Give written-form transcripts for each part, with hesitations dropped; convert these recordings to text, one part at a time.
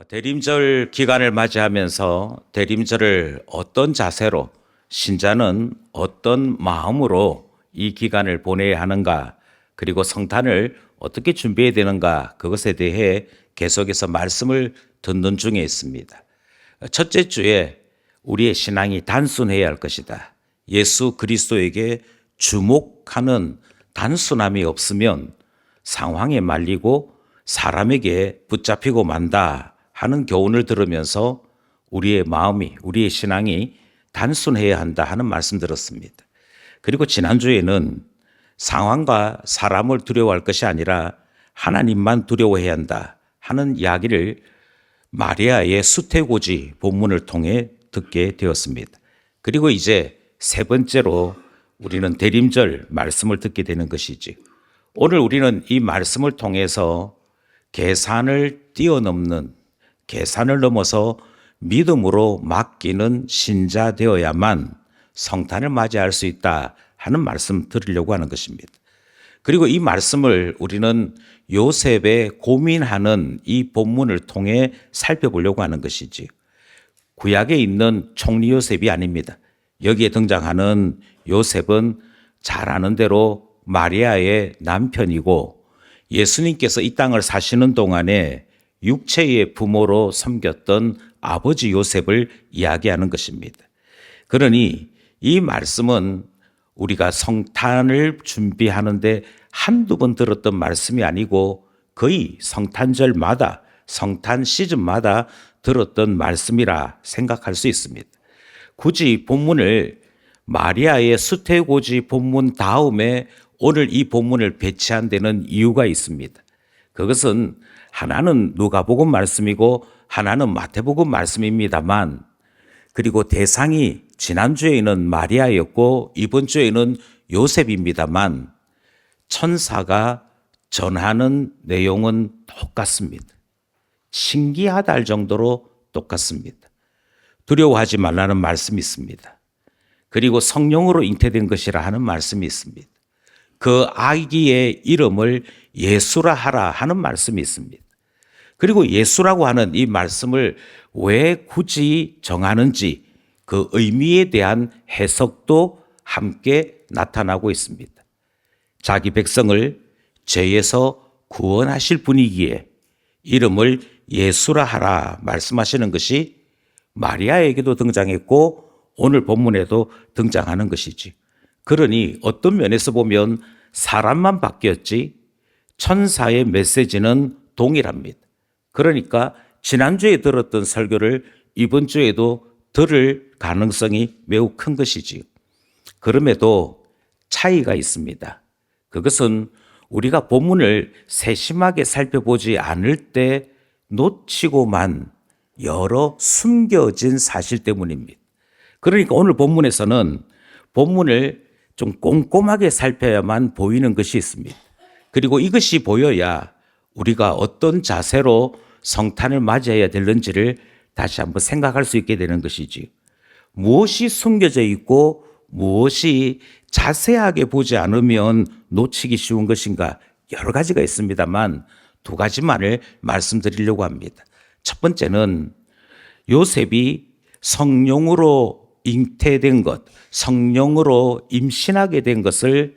대림절 기간을 맞이하면서 대림절을 어떤 자세로 신자는 어떤 마음으로 이 기간을 보내야 하는가, 그리고 성탄을 어떻게 준비해야 되는가, 그것에 대해 계속해서 말씀을 듣는 중에 있습니다. 첫째 주에 우리의 신앙이 단순해야 할 것이다. 예수 그리스도에게 주목하는 단순함이 없으면 상황에 말리고 사람에게 붙잡히고 만다 하는 교훈을 들으면서 우리의 마음이, 우리의 신앙이 단순해야 한다 하는 말씀 들었습니다. 그리고 지난주에는 상황과 사람을 두려워할 것이 아니라 하나님만 두려워해야 한다 하는 이야기를 마리아의 수태고지 본문을 통해 듣게 되었습니다. 그리고 이제 세 번째로 우리는 대림절 말씀을 듣게 되는 것이지. 오늘 우리는 이 말씀을 통해서 계산을 뛰어넘는, 계산을 넘어서 믿음으로 맡기는 신자 되어야만 성탄을 맞이할 수 있다 하는 말씀 드리려고 하는 것입니다. 그리고 이 말씀을 우리는 요셉의 고민하는 이 본문을 통해 살펴보려고 하는 것이지, 구약에 있는 총리 요셉이 아닙니다. 여기에 등장하는 요셉은 잘 아는 대로 마리아의 남편이고 예수님께서 이 땅을 사시는 동안에 육체의 부모로 섬겼던 아버지 요셉을 이야기하는 것입니다. 그러니 이 말씀은 우리가 성탄을 준비하는데 한두 번 들었던 말씀이 아니고 거의 성탄절마다, 성탄 시즌마다 들었던 말씀이라 생각할 수 있습니다. 굳이 본문을 마리아의 수태고지 본문 다음에 오늘 이 본문을 배치한 데는 이유가 있습니다. 그것은 하나는 누가복음 말씀이고 하나는 마태복음 말씀입니다만, 그리고 대상이 지난주에는 마리아였고 이번 주에는 요셉입니다만 천사가 전하는 내용은 똑같습니다. 신기하다 할 정도로 똑같습니다. 두려워하지 말라는 말씀이 있습니다. 그리고 성령으로 잉태된 것이라 하는 말씀이 있습니다. 그 아기의 이름을 예수라 하라 하는 말씀이 있습니다. 그리고 예수라고 하는 이 말씀을 왜 굳이 정하는지 그 의미에 대한 해석도 함께 나타나고 있습니다. 자기 백성을 죄에서 구원하실 분이기에 이름을 예수라 하라 말씀하시는 것이 마리아에게도 등장했고 오늘 본문에도 등장하는 것이지. 그러니 어떤 면에서 보면 사람만 바뀌었지 천사의 메시지는 동일합니다. 그러니까 지난주에 들었던 설교를 이번 주에도 들을 가능성이 매우 큰 것이지요. 그럼에도 차이가 있습니다. 그것은 우리가 본문을 세심하게 살펴보지 않을 때 놓치고만 여러 숨겨진 사실 때문입니다. 그러니까 오늘 본문에서는 본문을 좀 꼼꼼하게 살펴야만 보이는 것이 있습니다. 그리고 이것이 보여야 우리가 어떤 자세로 성탄을 맞이해야 되는지를 다시 한번 생각할 수 있게 되는 것이지. 무엇이 숨겨져 있고 무엇이 자세하게 보지 않으면 놓치기 쉬운 것인가, 여러 가지가 있습니다만 두 가지만을 말씀드리려고 합니다. 첫 번째는 요셉이 성령으로 잉태된 것, 성령으로 임신하게 된 것을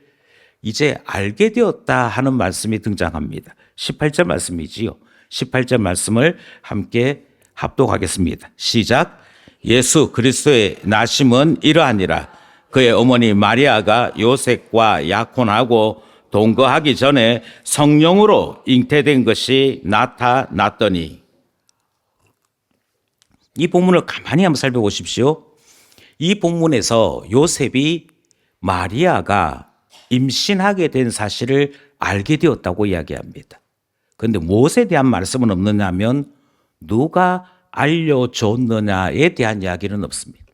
이제 알게 되었다 하는 말씀이 등장합니다. 18절 말씀이지요. 18절 말씀을 함께 합독하겠습니다. 시작. 예수 그리스도의 나심은 이러하니라. 그의 어머니 마리아가 요셉과 약혼하고 동거하기 전에 성령으로 잉태된 것이 나타났더니. 이 본문을 가만히 한번 살펴보십시오. 이 본문에서 요셉이 마리아가 임신하게 된 사실을 알게 되었다고 이야기합니다. 그런데 무엇에 대한 말씀은 없느냐 하면 누가 알려줬느냐에 대한 이야기는 없습니다.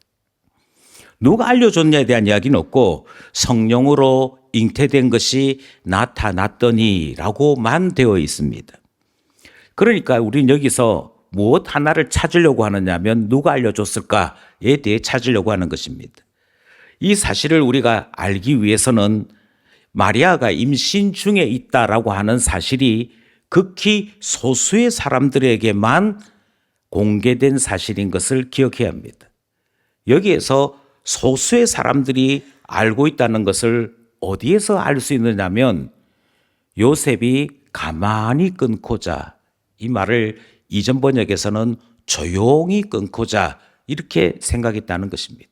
누가 알려줬냐에 대한 이야기는 없고 성령으로 잉태된 것이 나타났더니 라고만 되어 있습니다. 그러니까 우리는 여기서 무엇 하나를 찾으려고 하느냐 하면 누가 알려줬을까에 대해 찾으려고 하는 것입니다. 이 사실을 우리가 알기 위해서는 마리아가 임신 중에 있다라고 하는 사실이 극히 소수의 사람들에게만 공개된 사실인 것을 기억해야 합니다. 여기에서 소수의 사람들이 알고 있다는 것을 어디에서 알 수 있느냐면 요셉이 가만히 끊고자, 이 말을 이전 번역에서는 조용히 끊고자 이렇게 생각했다는 것입니다.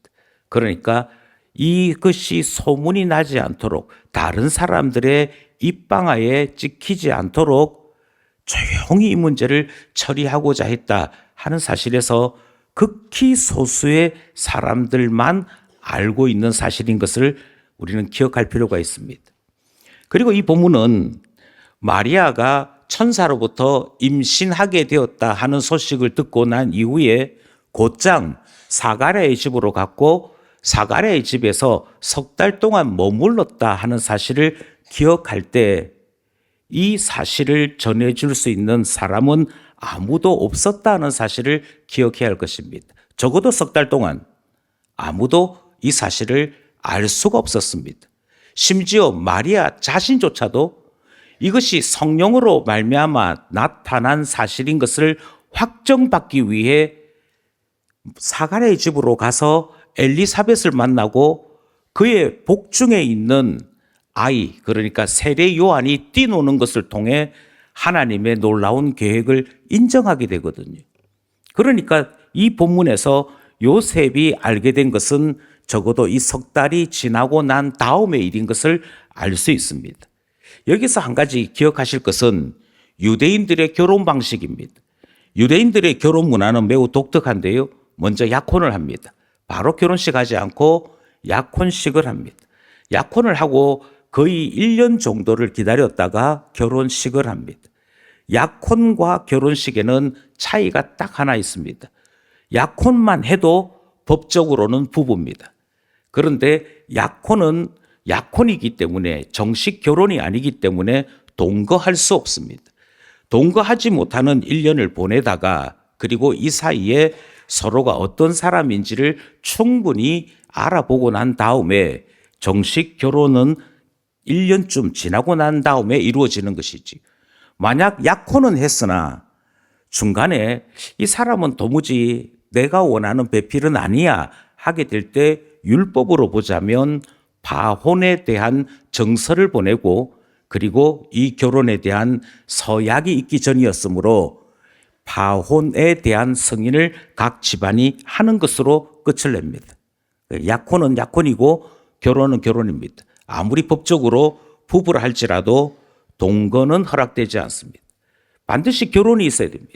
그러니까 이것이 소문이 나지 않도록, 다른 사람들의 입방아에 찍히지 않도록 조용히 이 문제를 처리하고자 했다 하는 사실에서 극히 소수의 사람들만 알고 있는 사실인 것을 우리는 기억할 필요가 있습니다. 그리고 이 본문은 마리아가 천사로부터 임신하게 되었다 하는 소식을 듣고 난 이후에 곧장 사가랴의 집으로 갔고 사가랴의 집에서 석 달 동안 머물렀다 하는 사실을 기억할 때 이 사실을 전해줄 수 있는 사람은 아무도 없었다는 사실을 기억해야 할 것입니다. 적어도 석 달 동안 아무도 이 사실을 알 수가 없었습니다. 심지어 마리아 자신조차도 이것이 성령으로 말미암아 나타난 사실인 것을 확정받기 위해 사가랴의 집으로 가서 엘리사벳을 만나고 그의 복중에 있는 아이, 그러니까 세례 요한이 뛰노는 것을 통해 하나님의 놀라운 계획을 인정하게 되거든요. 그러니까 이 본문에서 요셉이 알게 된 것은 적어도 이 석 달이 지나고 난 다음의 일인 것을 알 수 있습니다. 여기서 한 가지 기억하실 것은 유대인들의 결혼 방식입니다. 유대인들의 결혼 문화는 매우 독특한데요. 먼저 약혼을 합니다. 바로 결혼식 하지 않고 약혼식을 합니다. 약혼을 하고 거의 1년 정도를 기다렸다가 결혼식을 합니다. 약혼과 결혼식에는 차이가 딱 하나 있습니다. 약혼만 해도 법적으로는 부부입니다. 그런데 약혼은 약혼이기 때문에 정식 결혼이 아니기 때문에 동거할 수 없습니다. 동거하지 못하는 1년을 보내다가 그리고 이 사이에 서로가 어떤 사람인지를 충분히 알아보고 난 다음에 정식 결혼은 1년쯤 지나고 난 다음에 이루어지는 것이지. 만약 약혼은 했으나 중간에 이 사람은 도무지 내가 원하는 배필은 아니야 하게 될 때 율법으로 보자면 파혼에 대한 정서를 보내고 그리고 이 결혼에 대한 서약이 있기 전이었으므로 파혼에 대한 승인을 각 집안이 하는 것으로 끝을 냅니다. 약혼은 약혼이고 결혼은 결혼입니다. 아무리 법적으로 부부라 할지라도 동거는 허락되지 않습니다. 반드시 결혼이 있어야 됩니다.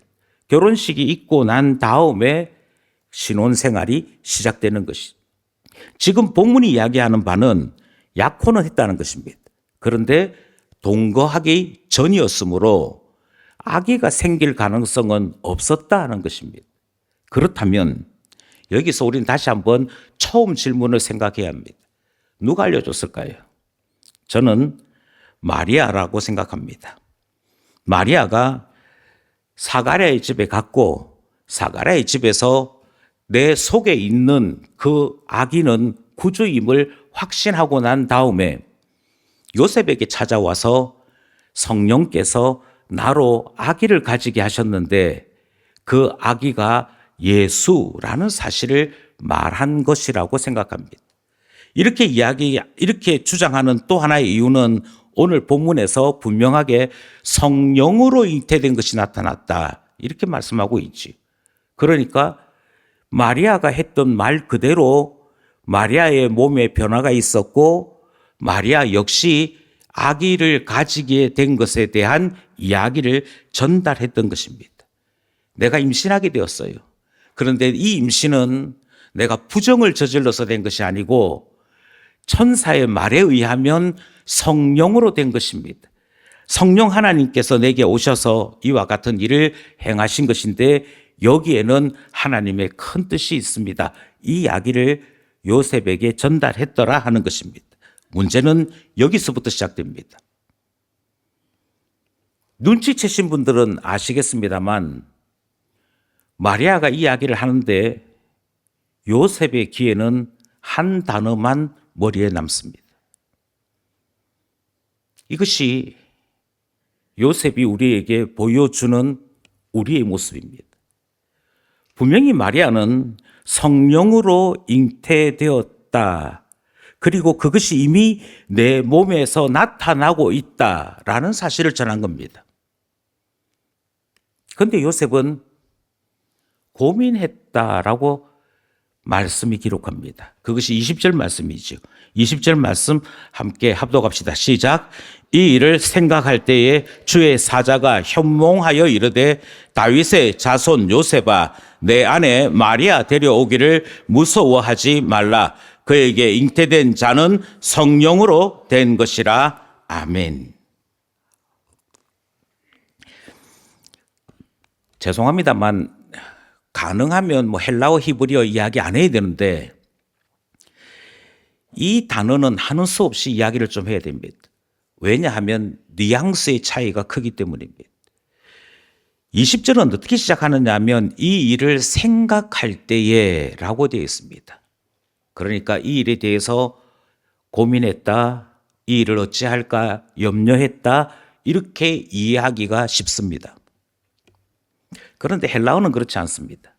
결혼식이 있고 난 다음에 신혼생활이 시작되는 것이죠. 지금 본문이 이야기하는 바는 약혼을 했다는 것입니다. 그런데 동거하기 전이었으므로 아기가 생길 가능성은 없었다는 것입니다. 그렇다면 여기서 우리는 다시 한번 처음 질문을 생각해야 합니다. 누가 알려줬을까요? 저는 마리아라고 생각합니다. 마리아가 사가랴의 집에 갔고 사가랴의 집에서 내 속에 있는 그 아기는 구주임을 확신하고 난 다음에 요셉에게 찾아와서 성령께서 나로 아기를 가지게 하셨는데 그 아기가 예수라는 사실을 말한 것이라고 생각합니다. 이렇게 주장하는 또 하나의 이유는 오늘 본문에서 분명하게 성령으로 잉태된 것이 나타났다. 이렇게 말씀하고 있지. 그러니까 마리아가 했던 말 그대로 마리아의 몸에 변화가 있었고 마리아 역시 아기를 가지게 된 것에 대한 이야기를 전달했던 것입니다. 내가 임신하게 되었어요. 그런데 이 임신은 내가 부정을 저질러서 된 것이 아니고 천사의 말에 의하면 성령으로 된 것입니다. 성령 하나님께서 내게 오셔서 이와 같은 일을 행하신 것인데 여기에는 하나님의 큰 뜻이 있습니다. 이 이야기를 요셉에게 전달했더라 하는 것입니다. 문제는 여기서부터 시작됩니다. 눈치채신 분들은 아시겠습니다만 마리아가 이 이야기를 하는데 요셉의 귀에는 한 단어만 머리에 남습니다. 이것이 요셉이 우리에게 보여주는 우리의 모습입니다. 분명히 마리아는 성령으로 잉태되었다. 그리고 그것이 이미 내 몸에서 나타나고 있다라는 사실을 전한 겁니다. 그런데 요셉은 고민했다라고 말씀이 기록합니다. 그것이 20절 말씀이죠. 20절 말씀 함께 합독합시다. 시작. 이 일을 생각할 때에 주의 사자가 현몽하여 이르되 다윗의 자손 요셉아 내 아내 마리아 데려오기를 무서워하지 말라. 그에게 잉태된 자는 성령으로 된 것이라. 아멘. 죄송합니다만 가능하면 헬라어 히브리어 이야기 안 해야 되는데 이 단어는 하는 수 없이 이야기를 좀 해야 됩니다. 왜냐하면 뉘앙스의 차이가 크기 때문입니다. 20절은 어떻게 시작하느냐 하면 이 일을 생각할 때에 라고 되어 있습니다. 그러니까 이 일에 대해서 고민했다, 이 일을 어찌할까 염려했다 이렇게 이해하기가 쉽습니다. 그런데 헬라어는 그렇지 않습니다.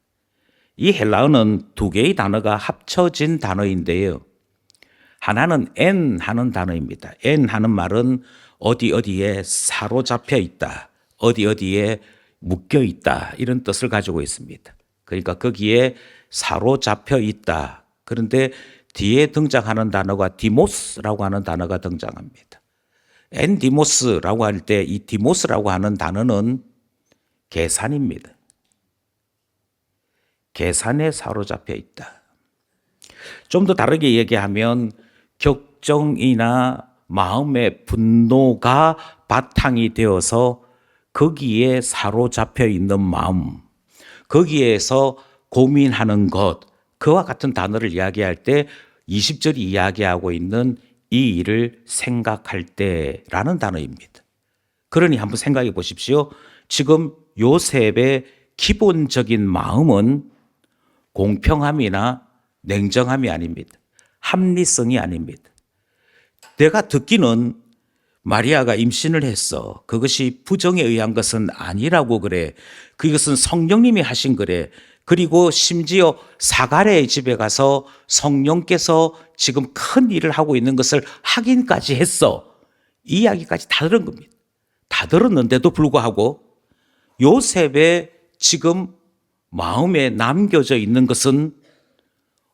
이 헬라어는 두 개의 단어가 합쳐진 단어인데요. 하나는 엔 하는 단어입니다. 엔 하는 말은 어디에 사로잡혀 있다, 어디에 묶여 있다 이런 뜻을 가지고 있습니다. 그러니까 거기에 사로잡혀 있다. 그런데 뒤에 등장하는 단어가 디모스라고 하는 단어가 등장합니다. 엔 디모스라고 할 때 이 디모스라고 하는 단어는 계산입니다. 계산에 사로잡혀 있다. 좀 더 다르게 얘기하면 격정이나 마음의 분노가 바탕이 되어서 거기에 사로잡혀 있는 마음, 거기에서 고민하는 것, 그와 같은 단어를 이야기할 때 20절이 이야기하고 있는 이 일을 생각할 때라는 단어입니다. 그러니 한번 생각해 보십시오. 지금 요셉의 기본적인 마음은 공평함이나 냉정함이 아닙니다. 합리성이 아닙니다. 내가 듣기는 마리아가 임신을 했어. 그것이 부정에 의한 것은 아니라고 그래. 그것은 성령님이 하신 거래. 그리고 심지어 사가랴의 집에 가서 성령께서 지금 큰 일을 하고 있는 것을 확인까지 했어. 이 이야기까지 다 들은 겁니다. 다 들었는데도 불구하고 요셉의 지금 마음에 남겨져 있는 것은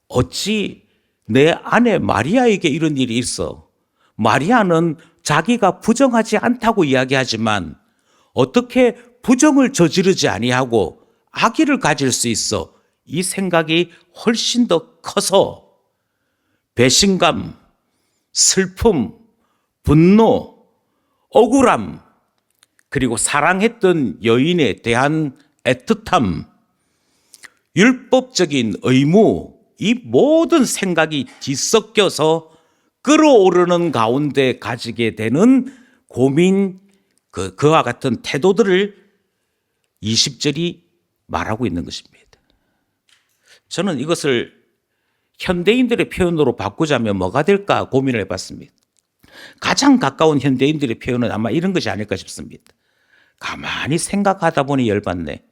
어찌 내 아내 마리아에게 이런 일이 있어. 마리아는 자기가 부정하지 않다고 이야기하지만 어떻게 부정을 저지르지 아니하고 아기를 가질 수 있어? 이 생각이 훨씬 더 커서 배신감, 슬픔, 분노, 억울함, 그리고 사랑했던 여인에 대한 애틋함, 율법적인 의무, 이 모든 생각이 뒤섞여서 끌어오르는 가운데 가지게 되는 고민, 그와 같은 태도들을 20절이 말하고 있는 것입니다. 저는 이것을 현대인들의 표현으로 바꾸자면 뭐가 될까 고민을 해봤습니다. 가장 가까운 현대인들의 표현은 아마 이런 것이 아닐까 싶습니다. 가만히 생각하다 보니 열받네.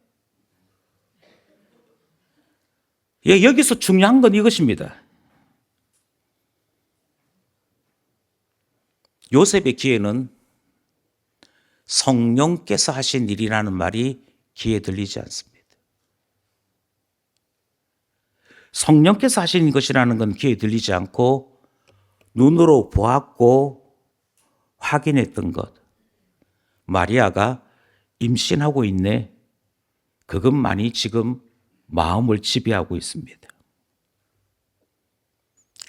여기서 중요한 건 이것입니다. 요셉의 귀에는 성령께서 하신 일이라는 말이 귀에 들리지 않습니다. 성령께서 하신 것이라는 건 귀에 들리지 않고 눈으로 보았고 확인했던 것. 마리아가 임신하고 있네. 그것만이 지금 마음을 지배하고 있습니다.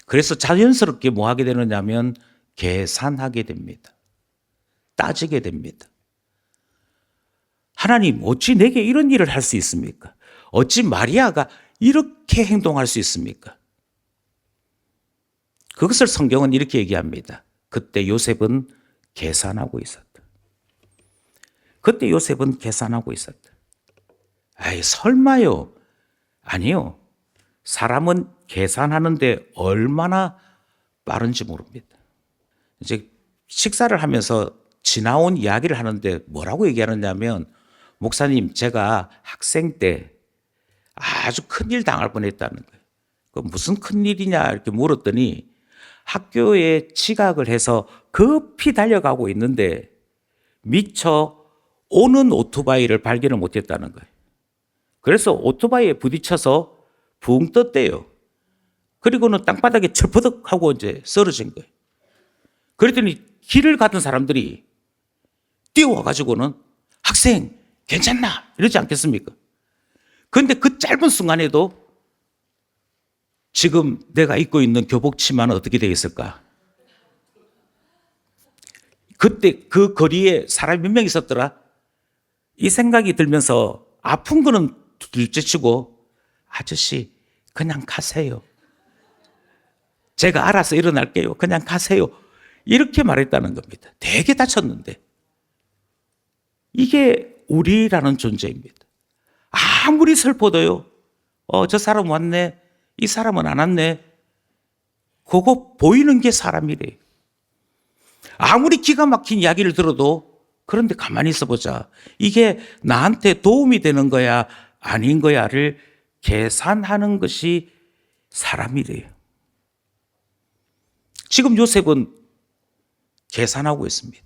그래서 자연스럽게 뭐 하게 되느냐면 계산하게 됩니다. 따지게 됩니다. 하나님, 어찌 내게 이런 일을 할 수 있습니까? 어찌 마리아가 이렇게 행동할 수 있습니까? 그것을 성경은 이렇게 얘기합니다. 그때 요셉은 계산하고 있었다. 그때 요셉은 계산하고 있었다. 아이, 설마요. 아니요. 사람은 계산하는데 얼마나 빠른지 모릅니다. 이제 식사를 하면서 지나온 이야기를 하는데 뭐라고 얘기하느냐면, 목사님, 제가 학생 때 아주 큰일 당할 뻔했다는 거예요. 그 무슨 큰일이냐 이렇게 물었더니 학교에 지각을 해서 급히 달려가고 있는데 미처 오는 오토바이를 발견을 못했다는 거예요. 그래서 오토바이에 부딪혀서 붕 떴대요. 그리고는 땅바닥에 철퍼덕 하고 이제 쓰러진 거예요. 그랬더니 길을 가던 사람들이 뛰어와가지고는 학생 괜찮나 이러지 않겠습니까? 그런데 그 짧은 순간에도 지금 내가 입고 있는 교복 치마는 어떻게 되겠을까? 그때 그 거리에 사람이 몇 명 있었더라? 이 생각이 들면서 아픈 거는 둘째치고 아저씨 그냥 가세요. 제가 알아서 일어날게요. 그냥 가세요. 이렇게 말했다는 겁니다. 되게 다쳤는데. 이게 우리라는 존재입니다. 아무리 슬퍼도요. 저 사람 왔네. 이 사람은 안 왔네. 그거 보이는 게 사람이래요. 아무리 기가 막힌 이야기를 들어도 그런데 가만히 있어보자. 이게 나한테 도움이 되는 거야 아닌 거야를 계산하는 것이 사람이래요. 지금 요셉은 계산하고 있습니다.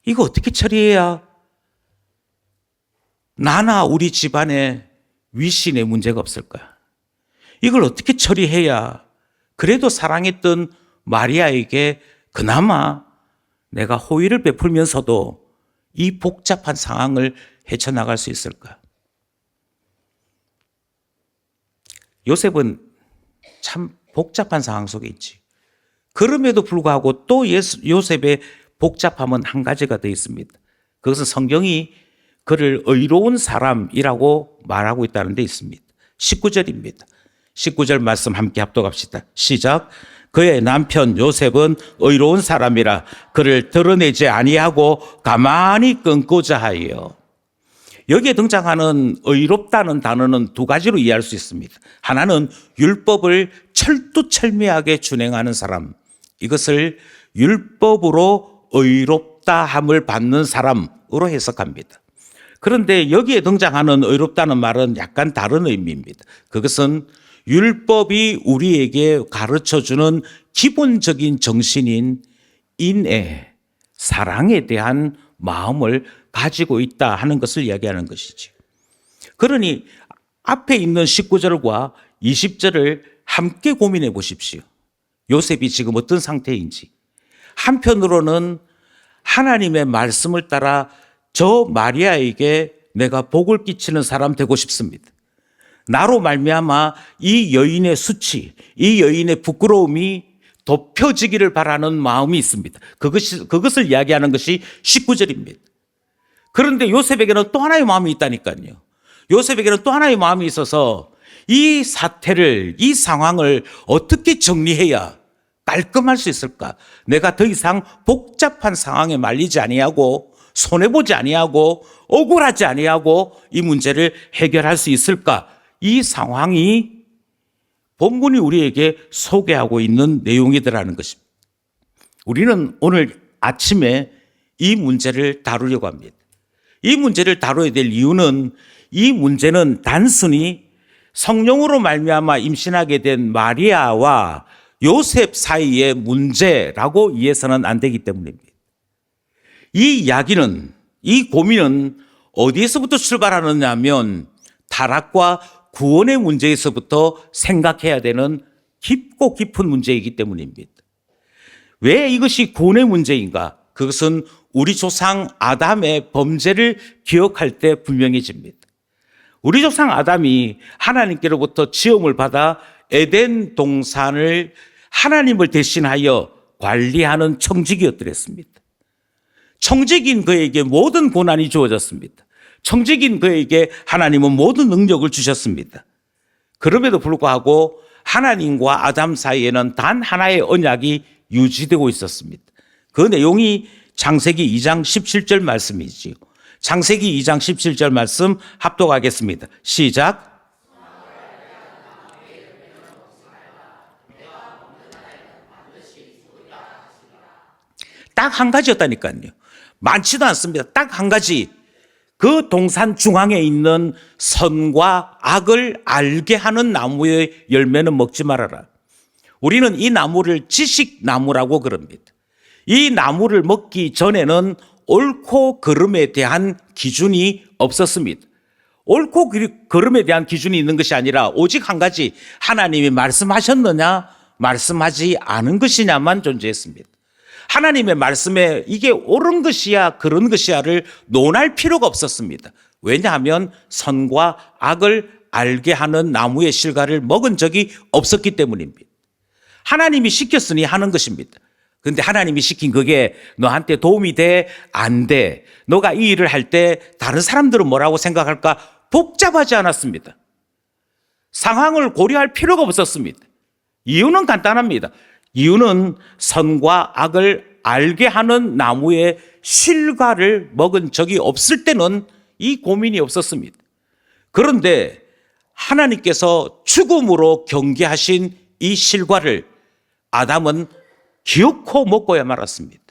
이거 어떻게 처리해야 나나 우리 집안에 위신에 문제가 없을까? 이걸 어떻게 처리해야 그래도 사랑했던 마리아에게 그나마 내가 호의를 베풀면서도 이 복잡한 상황을 헤쳐나갈 수 있을까? 요셉은 참 복잡한 상황 속에 있지. 그럼에도 불구하고 또 요셉의 복잡함은 한 가지가 더 있습니다. 그것은 성경이 그를 의로운 사람이라고 말하고 있다는 데 있습니다. 19절입니다. 19절 말씀 함께 합독합시다. 시작. 그의 남편 요셉은 의로운 사람이라 그를 드러내지 아니하고 가만히 끊고자 하여. 여기에 등장하는 의롭다는 단어는 두 가지로 이해할 수 있습니다. 하나는 율법을 철두철미하게 준행하는 사람, 이것을 율법으로 의롭다함을 받는 사람으로 해석합니다. 그런데 여기에 등장하는 의롭다는 말은 약간 다른 의미입니다. 그것은 율법이 우리에게 가르쳐주는 기본적인 정신인 인애, 사랑에 대한 마음을 가지고 있다 하는 것을 이야기하는 것이죠. 그러니 앞에 있는 19절과 20절을 함께 고민해 보십시오. 요셉이 지금 어떤 상태인지. 한편으로는 하나님의 말씀을 따라 저 마리아에게 내가 복을 끼치는 사람 되고 싶습니다. 나로 말미암아 이 여인의 수치, 이 여인의 부끄러움이 덮여지기를 바라는 마음이 있습니다. 그것을 이야기하는 것이 19절입니다. 그런데 요셉에게는 또 하나의 마음이 있다니까요. 요셉에게는 또 하나의 마음이 있어서 이 사태를, 이 상황을 어떻게 정리해야 깔끔할 수 있을까? 내가 더 이상 복잡한 상황에 말리지 아니하고 손해보지 아니하고 억울하지 아니하고 이 문제를 해결할 수 있을까? 이 상황이 본문이 우리에게 소개하고 있는 내용이더라는 것입니다. 우리는 오늘 아침에 이 문제를 다루려고 합니다. 이 문제를 다뤄야 될 이유는 이 문제는 단순히 성령으로 말미암아 임신하게 된 마리아와 요셉 사이의 문제라고 이해해서는 안 되기 때문입니다. 이 이야기는, 이 고민은 어디에서부터 출발하느냐 하면 타락과 구원의 문제에서부터 생각해야 되는 깊고 깊은 문제이기 때문입니다. 왜 이것이 구원의 문제인가? 그것은 우리 조상 아담의 범죄를 기억할 때 분명해집니다. 우리 조상 아담이 하나님께로부터 지음을 받아 에덴 동산을 하나님을 대신하여 관리하는 청직이었더랬습니다. 청직인 그에게 모든 고난이 주어졌습니다. 청직인 그에게 하나님은 모든 능력을 주셨습니다. 그럼에도 불구하고 하나님과 아담 사이에는 단 하나의 언약이 유지되고 있었습니다. 그 내용이 창세기 2장 17절 말씀이지요. 창세기 2장 17절 말씀 합독하겠습니다. 시작. 딱 한 가지였다니까요. 많지도 않습니다. 딱 한 가지. 그 동산 중앙에 있는 선과 악을 알게 하는 나무의 열매는 먹지 말아라. 우리는 이 나무를 지식나무라고 그럽니다. 이 나무를 먹기 전에는 옳고 그름에 대한 기준이 없었습니다. 옳고 그름에 대한 기준이 있는 것이 아니라 오직 한 가지, 하나님이 말씀하셨느냐 말씀하지 않은 것이냐만 존재했습니다. 하나님의 말씀에 이게 옳은 것이야 그런 것이야를 논할 필요가 없었습니다. 왜냐하면 선과 악을 알게 하는 나무의 실과를 먹은 적이 없었기 때문입니다. 하나님이 시켰으니 하는 것입니다. 그런데 하나님이 시킨 그게 너한테 도움이 돼? 안 돼? 너가 이 일을 할 때 다른 사람들은 뭐라고 생각할까? 복잡하지 않았습니다. 상황을 고려할 필요가 없었습니다. 이유는 간단합니다. 이유는 선과 악을 알게 하는 나무의 실과를 먹은 적이 없을 때는 이 고민이 없었습니다. 그런데 하나님께서 죽음으로 경계하신 이 실과를 아담은 기어코 먹고야 말았습니다.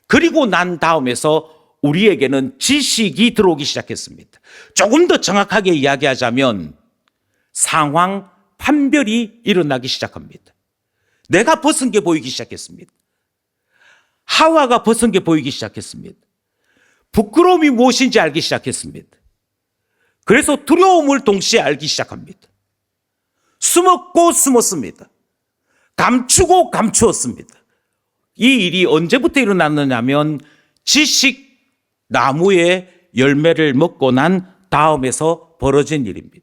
그리고 난 다음에서 우리에게는 지식이 들어오기 시작했습니다. 조금 더 정확하게 이야기하자면 상황 판별이 일어나기 시작합니다. 내가 벗은 게 보이기 시작했습니다. 하와가 벗은 게 보이기 시작했습니다. 부끄러움이 무엇인지 알기 시작했습니다. 그래서 두려움을 동시에 알기 시작합니다. 숨었고 숨었습니다. 감추고 감추었습니다. 이 일이 언제부터 일어났느냐면 지식 나무의 열매를 먹고 난 다음에서 벌어진 일입니다.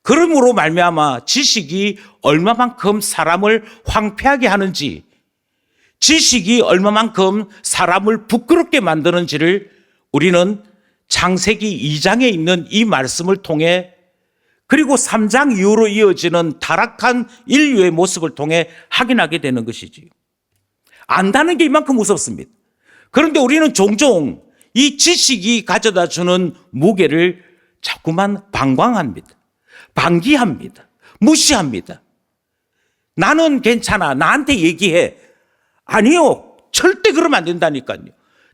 그러므로 말미암아 지식이 얼마만큼 사람을 황폐하게 하는지, 지식이 얼마만큼 사람을 부끄럽게 만드는지를 우리는 창세기 2장에 있는 이 말씀을 통해, 그리고 3장 이후로 이어지는 타락한 인류의 모습을 통해 확인하게 되는 것이지. 안다는 게 이만큼 무섭습니다. 그런데 우리는 종종 이 지식이 가져다 주는 무게를 자꾸만 방광합니다. 방기합니다. 무시합니다. 나는 괜찮아. 나한테 얘기해. 아니요. 절대 그러면 안 된다니까요.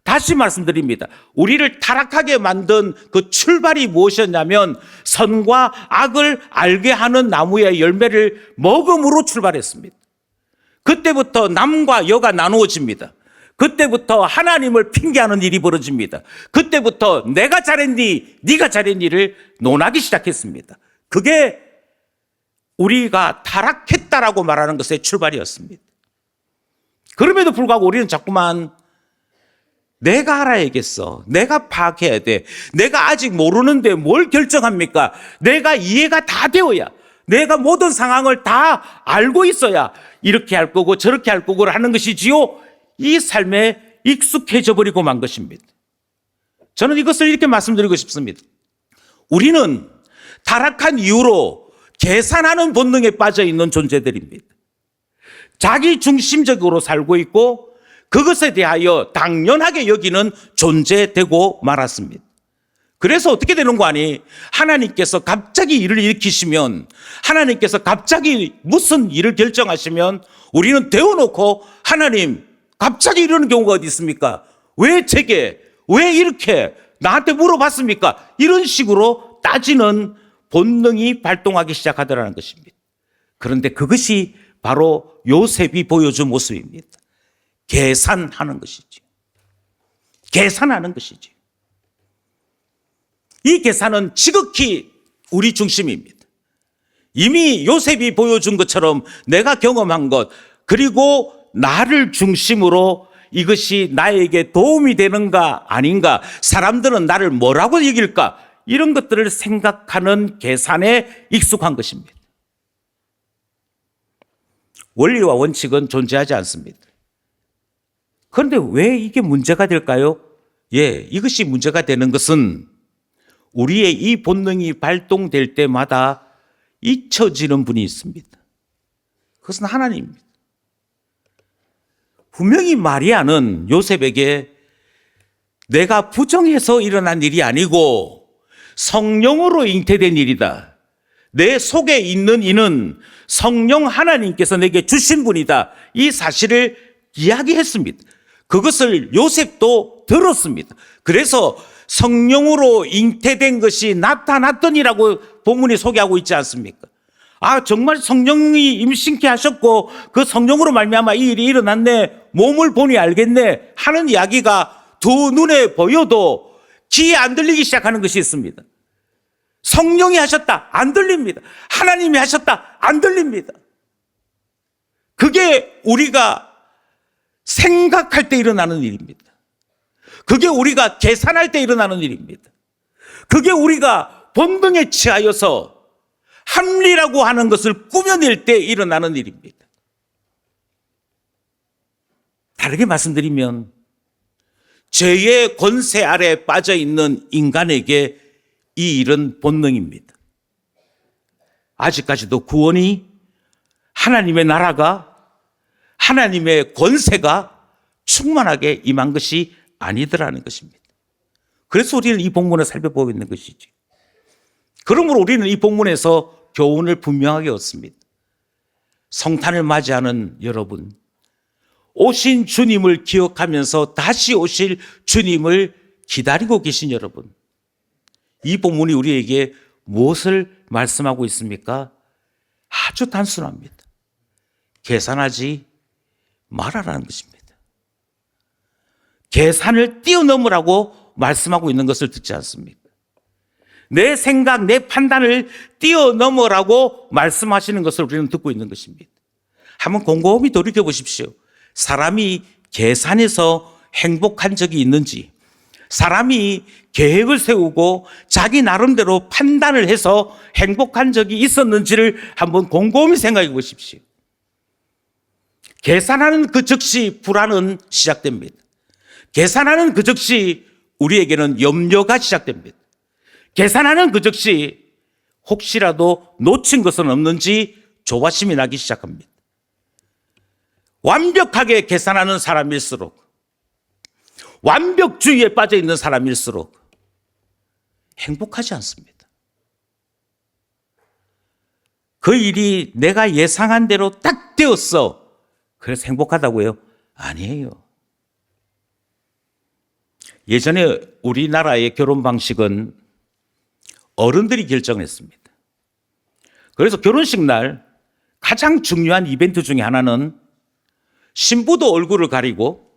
다시 말씀드립니다. 우리를 타락하게 만든 그 출발이 무엇이었냐면 선과 악을 알게 하는 나무의 열매를 먹음으로 출발했습니다. 그때부터 남과 여가 나누어집니다. 그때부터 하나님을 핑계하는 일이 벌어집니다. 그때부터 내가 잘했니, 네가 잘했니를 논하기 시작했습니다. 그게 우리가 타락했다라고 말하는 것의 출발이었습니다. 그럼에도 불구하고 우리는 자꾸만 내가 알아야겠어. 내가 파악해야 돼. 내가 아직 모르는데 뭘 결정합니까? 내가 이해가 다 되어야, 내가 모든 상황을 다 알고 있어야 이렇게 할 거고 저렇게 할 거고 하는 것이지요. 이 삶에 익숙해져 버리고 만 것입니다. 저는 이것을 이렇게 말씀드리고 싶습니다. 우리는 타락한 이후로 계산하는 본능에 빠져 있는 존재들입니다. 자기 중심적으로 살고 있고 그것에 대하여 당연하게 여기는 존재되고 말았습니다. 그래서 어떻게 되는 거 아니? 하나님께서 갑자기 일을 일으키시면, 하나님께서 갑자기 무슨 일을 결정하시면 우리는 데워놓고 하나님 갑자기 이러는 경우가 어디 있습니까? 왜 제게, 왜 이렇게 나한테 물어봤습니까? 이런 식으로 따지는 본능이 발동하기 시작하더라는 것입니다. 그런데 그것이 바로 요셉이 보여준 모습입니다. 계산하는 것이지. 계산하는 것이지. 이 계산은 지극히 우리 중심입니다. 이미 요셉이 보여준 것처럼 내가 경험한 것, 그리고 나를 중심으로 이것이 나에게 도움이 되는가 아닌가, 사람들은 나를 뭐라고 여길까, 이런 것들을 생각하는 계산에 익숙한 것입니다. 원리와 원칙은 존재하지 않습니다. 그런데 왜 이게 문제가 될까요? 이것이 문제가 되는 것은 우리의 이 본능이 발동될 때마다 잊혀지는 분이 있습니다. 그것은 하나님입니다. 분명히 마리아는 요셉에게 내가 부정해서 일어난 일이 아니고 성령으로 잉태된 일이다. 내 속에 있는 이는 성령 하나님께서 내게 주신 분이다. 이 사실을 이야기했습니다. 그것을 요셉도 들었습니다. 그래서 성령으로 잉태된 것이 나타났더니라고 본문이 소개하고 있지 않습니까? 아, 정말 성령이 임신케 하셨고 그 성령으로 말미암아 이 일이 일어났네, 몸을 보니 알겠네 하는 이야기가 두 눈에 보여도 귀에 안 들리기 시작하는 것이 있습니다. 성령이 하셨다, 안 들립니다. 하나님이 하셨다, 안 들립니다. 그게 우리가 생각할 때 일어나는 일입니다. 그게 우리가 계산할 때 일어나는 일입니다. 그게 우리가 본능에 취하여서 합리라고 하는 것을 꾸며낼 때 일어나는 일입니다. 다르게 말씀드리면 죄의 권세 아래 빠져 있는 인간에게 이 일은 본능입니다. 아직까지도 구원이, 하나님의 나라가, 하나님의 권세가 충만하게 임한 것이 아니더라는 것입니다. 그래서 우리는 이 본문을 살펴보고 있는 것이지. 그러므로 우리는 이 본문에서 교훈을 분명하게 얻습니다. 성탄을 맞이하는 여러분, 오신 주님을 기억하면서 다시 오실 주님을 기다리고 계신 여러분, 이 본문이 우리에게 무엇을 말씀하고 있습니까? 아주 단순합니다. 계산하지 말아라는 것입니다. 계산을 뛰어넘으라고 말씀하고 있는 것을 듣지 않습니까? 내 생각, 내 판단을 뛰어넘으라고 말씀하시는 것을 우리는 듣고 있는 것입니다. 한번 곰곰이 돌이켜 보십시오. 사람이 계산해서 행복한 적이 있는지, 사람이 계획을 세우고 자기 나름대로 판단을 해서 행복한 적이 있었는지를 한번 곰곰이 생각해 보십시오. 계산하는 그 즉시 불안은 시작됩니다. 계산하는 그 즉시 우리에게는 염려가 시작됩니다. 계산하는 그 즉시 혹시라도 놓친 것은 없는지 조바심이 나기 시작합니다. 완벽하게 계산하는 사람일수록, 완벽주의에 빠져 있는 사람일수록 행복하지 않습니다. 그 일이 내가 예상한 대로 딱 되었어, 그래서 행복하다고요? 아니에요. 예전에 우리나라의 결혼 방식은 어른들이 결정했습니다. 그래서 결혼식 날 가장 중요한 이벤트 중에 하나는 신부도 얼굴을 가리고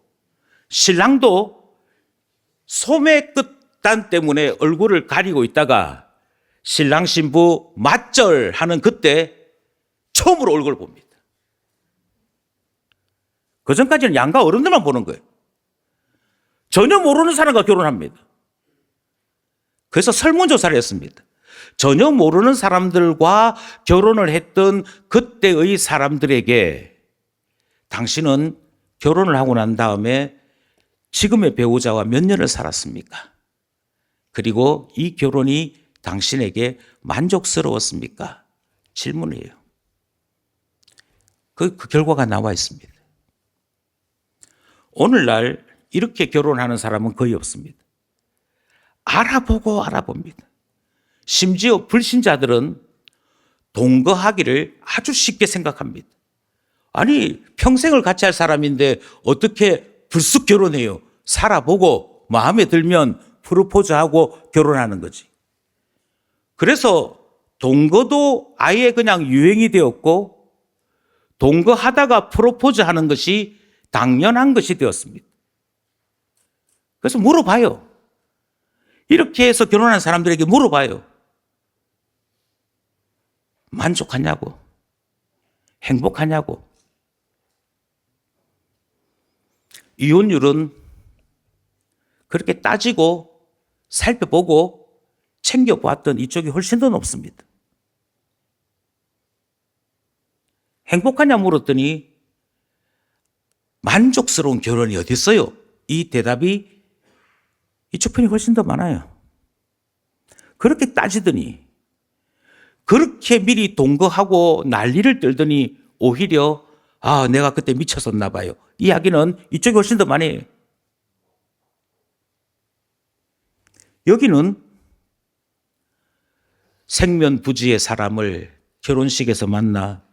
신랑도 소매 끝단 때문에 얼굴을 가리고 있다가 신랑 신부 맞절하는 그때 처음으로 얼굴을 봅니다. 그전까지는 양가 어른들만 보는 거예요. 전혀 모르는 사람과 결혼합니다. 그래서 설문조사를 했습니다. 전혀 모르는 사람들과 결혼을 했던 그때의 사람들에게 당신은 결혼을 하고 난 다음에 지금의 배우자와 몇 년을 살았습니까? 그리고 이 결혼이 당신에게 만족스러웠습니까? 질문이에요. 그 결과가 나와 있습니다. 오늘날 이렇게 결혼하는 사람은 거의 없습니다. 알아봅니다. 심지어 불신자들은 동거하기를 아주 쉽게 생각합니다. 아니, 평생을 같이 할 사람인데 어떻게 불쑥 결혼해요? 살아보고 마음에 들면 프로포즈하고 결혼하는 거지. 그래서 동거도 아예 그냥 유행이 되었고, 동거하다가 프로포즈하는 것이 당연한 것이 되었습니다. 그래서 물어봐요. 이렇게 해서 결혼한 사람들에게 물어봐요. 만족하냐고? 행복하냐고? 이혼율은 그렇게 따지고 살펴보고 챙겨보았던 이쪽이 훨씬 더 높습니다. 행복하냐 물었더니 만족스러운 결혼이 어디 있어요? 이 대답이 이쪽 편이 훨씬 더 많아요. 그렇게 따지더니, 그렇게 미리 동거하고 난리를 떨더니 오히려 내가 그때 미쳤었나 봐요. 이야기는 이쪽이 훨씬 더 많이 해요. 여기는 생면부지의 사람을 결혼식에서 만나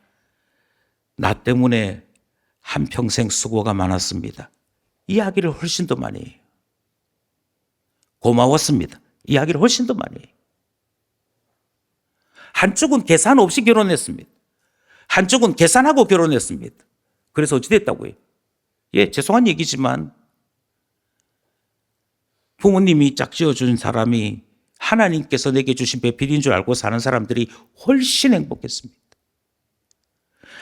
나 때문에 한평생 수고가 많았습니다. 이야기를 훨씬 더 많이 해요. 고마웠습니다. 이야기를 훨씬 더 많이 해요. 한쪽은 계산 없이 결혼했습니다. 한쪽은 계산하고 결혼했습니다. 그래서 어찌 됐다고요? 예, 죄송한 얘기지만 부모님이 짝지어준 사람이 하나님께서 내게 주신 배필인 줄 알고 사는 사람들이 훨씬 행복했습니다.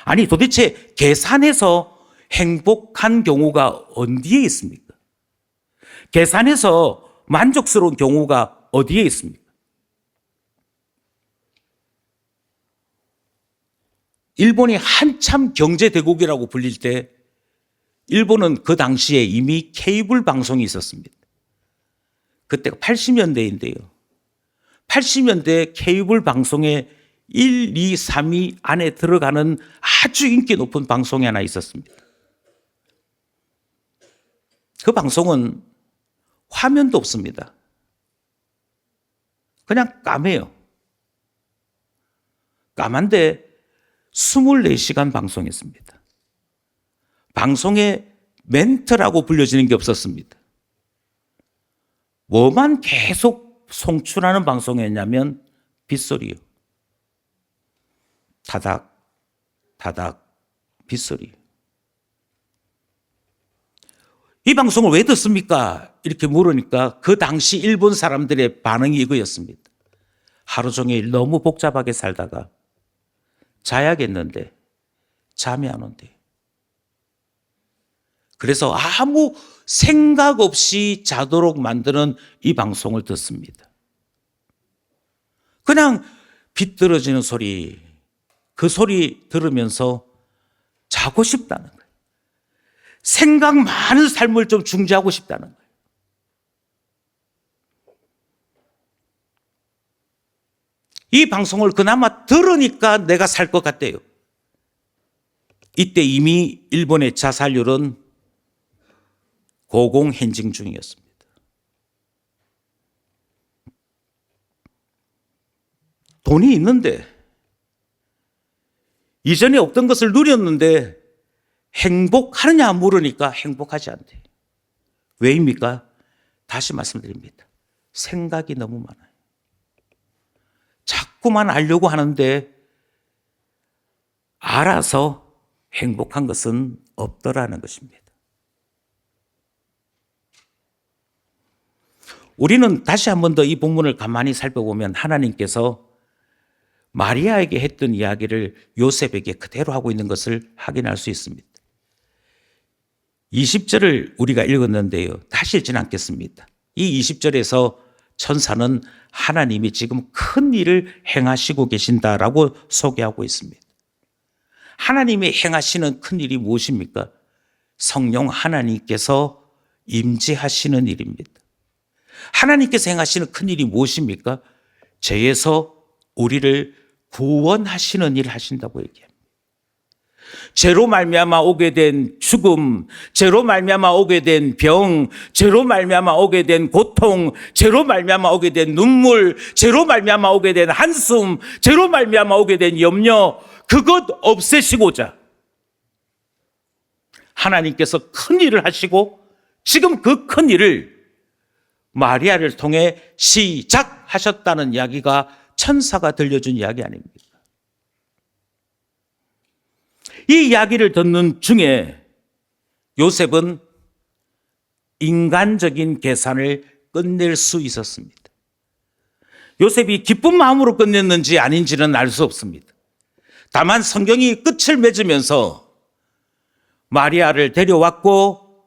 아니 도대체 계산해서 행복한 경우가 어디에 있습니까? 계산해서 만족스러운 경우가 어디에 있습니까? 일본이 한참 경제대국이라고 불릴 때 일본은 그 당시에 이미 케이블 방송이 있었습니다. 그때가 80년대인데요. 80년대 케이블 방송에 1, 2, 3위 안에 들어가는 아주 인기 높은 방송이 하나 있었습니다. 그 방송은 화면도 없습니다. 그냥 까매요. 까만데 24시간 방송했습니다. 방송에 멘트라고 불려지는 게 없었습니다. 뭐만 계속 송출하는 방송이었냐면 빗소리요. 다닥, 다닥, 빗소리. 이 방송을 왜 듣습니까? 이렇게 물으니까 그 당시 일본 사람들의 반응이 이거였습니다. 하루 종일 너무 복잡하게 살다가 자야겠는데 잠이 안 온대. 그래서 아무 생각 없이 자도록 만드는 이 방송을 듣습니다. 그냥 비뚤어지는 소리, 그 소리 들으면서 자고 싶다는 거예요. 생각 많은 삶을 좀 중지하고 싶다는 거예요. 이 방송을 그나마 들으니까 내가 살 것 같대요. 이때 이미 일본의 자살률은 고공행진 중이었습니다. 돈이 있는데 이전에 없던 것을 누렸는데 행복하느냐 물으니까 행복하지 않대. 왜입니까? 다시 말씀드립니다. 생각이 너무 많아요. 자꾸만 알려고 하는데 알아서 행복한 것은 없더라는 것입니다. 우리는 다시 한 번 더 이 본문을 가만히 살펴보면 하나님께서 마리아에게 했던 이야기를 요셉에게 그대로 하고 있는 것을 확인할 수 있습니다. 20절을 우리가 읽었는데요. 다시 읽지는 않겠습니다. 이 20절에서 천사는 하나님이 지금 큰 일을 행하시고 계신다라고 소개하고 있습니다. 하나님이 행하시는 큰 일이 무엇입니까? 성령 하나님께서 임재하시는 일입니다. 하나님께서 행하시는 큰 일이 무엇입니까? 죄에서 우리를 구원하시는 일을 하신다고 얘기합니다. 죄로 말미암아 오게 된 죽음, 죄로 말미암아 오게 된 병, 죄로 말미암아 오게 된 고통, 죄로 말미암아 오게 된 눈물, 죄로 말미암아 오게 된 한숨, 죄로 말미암아 오게 된 염려, 그것 없애시고자 하나님께서 큰 일을 하시고 지금 그 큰 일을 마리아를 통해 시작하셨다는 이야기가 천사가 들려준 이야기 아닙니까? 이 이야기를 듣는 중에 요셉은 인간적인 계산을 끝낼 수 있었습니다. 요셉이 기쁜 마음으로 끝냈는지 아닌지는 알 수 없습니다. 다만 성경이 끝을 맺으면서 마리아를 데려왔고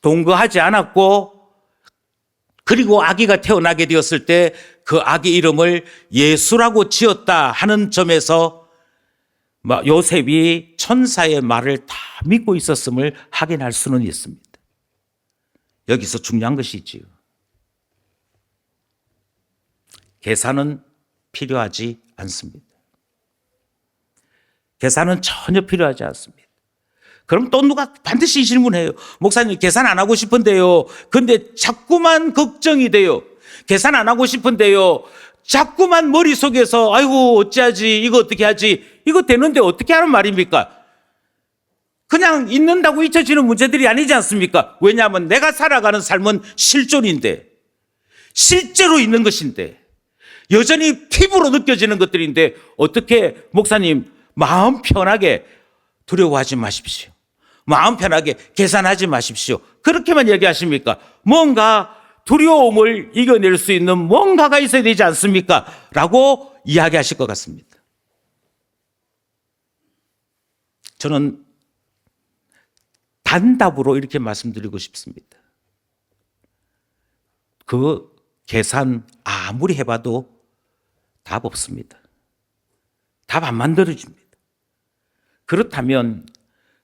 동거하지 않았고 그리고 아기가 태어나게 되었을 때 그 아기 이름을 예수라고 지었다 하는 점에서 요셉이 천사의 말을 다 믿고 있었음을 확인할 수는 있습니다. 여기서 중요한 것이 있지요. 계산은 필요하지 않습니다. 계산은 전혀 필요하지 않습니다. 그럼 또 누가 반드시 질문해요. 목사님 계산 안 하고 싶은데요. 근데 자꾸만 걱정이 돼요. 계산 안 하고 싶은데요. 자꾸만 머릿속에서 아이고 어찌하지 이거 어떻게 하지 이거 되는데 어떻게 하는 말입니까? 그냥 있는다고 잊혀지는 문제들이 아니지 않습니까? 왜냐하면 내가 살아가는 삶은 실존인데 실제로 있는 것인데 여전히 피부로 느껴지는 것들인데 어떻게 목사님 마음 편하게 두려워하지 마십시오. 마음 편하게 계산하지 마십시오. 그렇게만 얘기하십니까? 뭔가 두려움을 이겨낼 수 있는 뭔가가 있어야 되지 않습니까? 라고 이야기하실 것 같습니다. 저는 단답으로 이렇게 말씀드리고 싶습니다. 그 계산 아무리 해봐도 답 없습니다. 답 안 만들어집니다. 그렇다면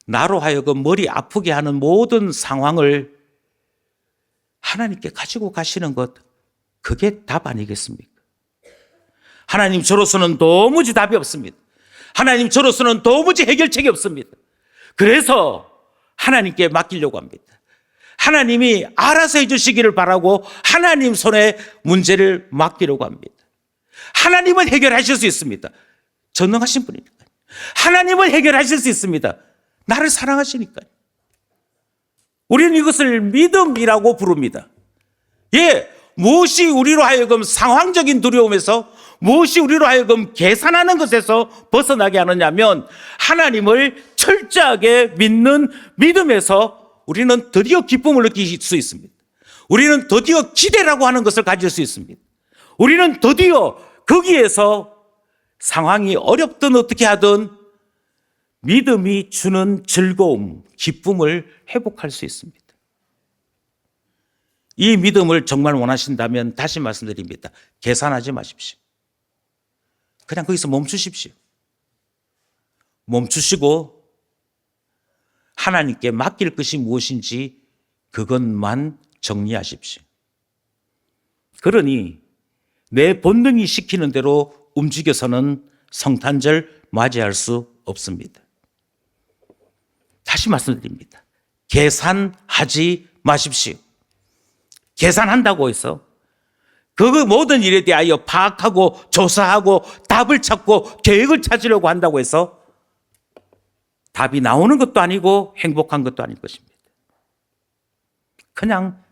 나로 하여금 머리 아프게 하는 모든 상황을 하나님께 가지고 가시는 것, 그게 답 아니겠습니까? 하나님, 저로서는 도무지 답이 없습니다. 하나님, 저로서는 도무지 해결책이 없습니다. 그래서 하나님께 맡기려고 합니다. 하나님이 알아서 해주시기를 바라고 하나님 손에 문제를 맡기려고 합니다. 하나님은 해결하실 수 있습니다. 전능하신 분이니까요. 하나님은 해결하실 수 있습니다. 나를 사랑하시니까요. 우리는 이것을 믿음이라고 부릅니다. 예, 무엇이 우리로 하여금 상황적인 두려움에서, 무엇이 우리로 하여금 계산하는 것에서 벗어나게 하느냐면 하나님을 철저하게 믿는 믿음에서 우리는 드디어 기쁨을 느낄 수 있습니다. 우리는 드디어 기대라고 하는 것을 가질 수 있습니다. 우리는 드디어 거기에서 상황이 어렵든 어떻게 하든 믿음이 주는 즐거움, 기쁨을 회복할 수 있습니다. 이 믿음을 정말 원하신다면 다시 말씀드립니다. 계산하지 마십시오. 그냥 거기서 멈추십시오. 멈추시고 하나님께 맡길 것이 무엇인지 그것만 정리하십시오. 그러니 내 본능이 시키는 대로 움직여서는 성탄절 맞이할 수 없습니다. 다시 말씀드립니다. 계산하지 마십시오. 계산한다고 해서 그 모든 일에 대하여 파악하고 조사하고 답을 찾고 계획을 찾으려고 한다고 해서 답이 나오는 것도 아니고 행복한 것도 아닐 것입니다. 그냥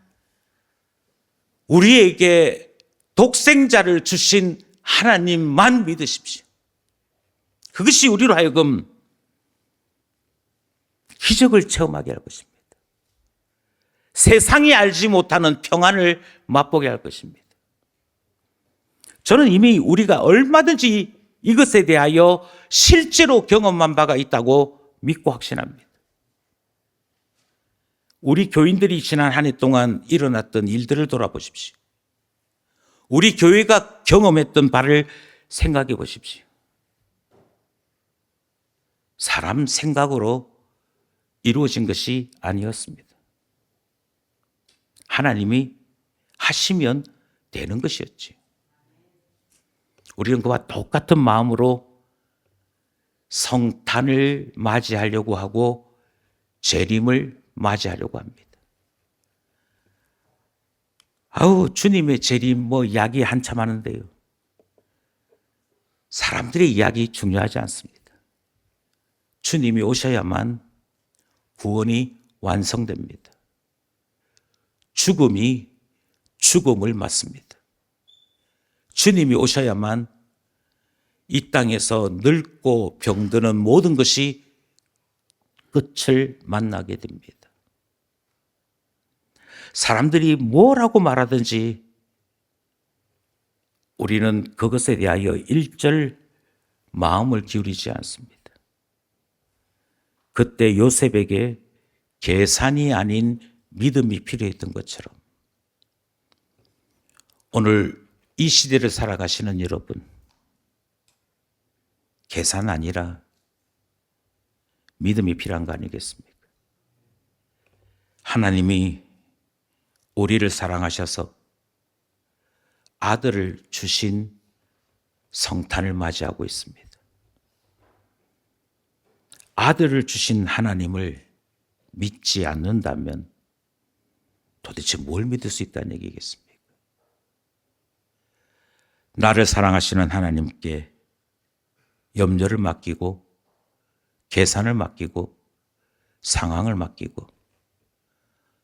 우리에게 독생자를 주신 하나님만 믿으십시오. 그것이 우리로 하여금 기적을 체험하게 할 것입니다. 세상이 알지 못하는 평안을 맛보게 할 것입니다. 저는 이미 우리가 얼마든지 이것에 대하여 실제로 경험한 바가 있다고 믿고 확신합니다. 우리 교인들이 지난 한 해 동안 일어났던 일들을 돌아보십시오. 우리 교회가 경험했던 바를 생각해 보십시오. 사람 생각으로 이루어진 것이 아니었습니다. 하나님이 하시면 되는 것이었지. 우리는 그와 똑같은 마음으로 성탄을 맞이하려고 하고 재림을 맞이하려고 합니다. 아우, 주님의 재림 뭐 이야기 한참 하는데요. 사람들의 이야기 중요하지 않습니다. 주님이 오셔야만 구원이 완성됩니다. 죽음이 죽음을 맞습니다. 주님이 오셔야만 이 땅에서 늙고 병드는 모든 것이 끝을 만나게 됩니다. 사람들이 뭐라고 말하든지 우리는 그것에 대하여 일절 마음을 기울이지 않습니다. 그때 요셉에게 계산이 아닌 믿음이 필요했던 것처럼 오늘 이 시대를 살아가시는 여러분, 계산 아니라 믿음이 필요한 거 아니겠습니까? 하나님이 우리를 사랑하셔서 아들을 주신 성탄을 맞이하고 있습니다. 아들을 주신 하나님을 믿지 않는다면 도대체 뭘 믿을 수 있다는 얘기겠습니까? 나를 사랑하시는 하나님께 염려를 맡기고 계산을 맡기고 상황을 맡기고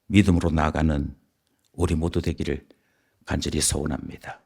믿음으로 나아가는 우리 모두 되기를 간절히 소원합니다.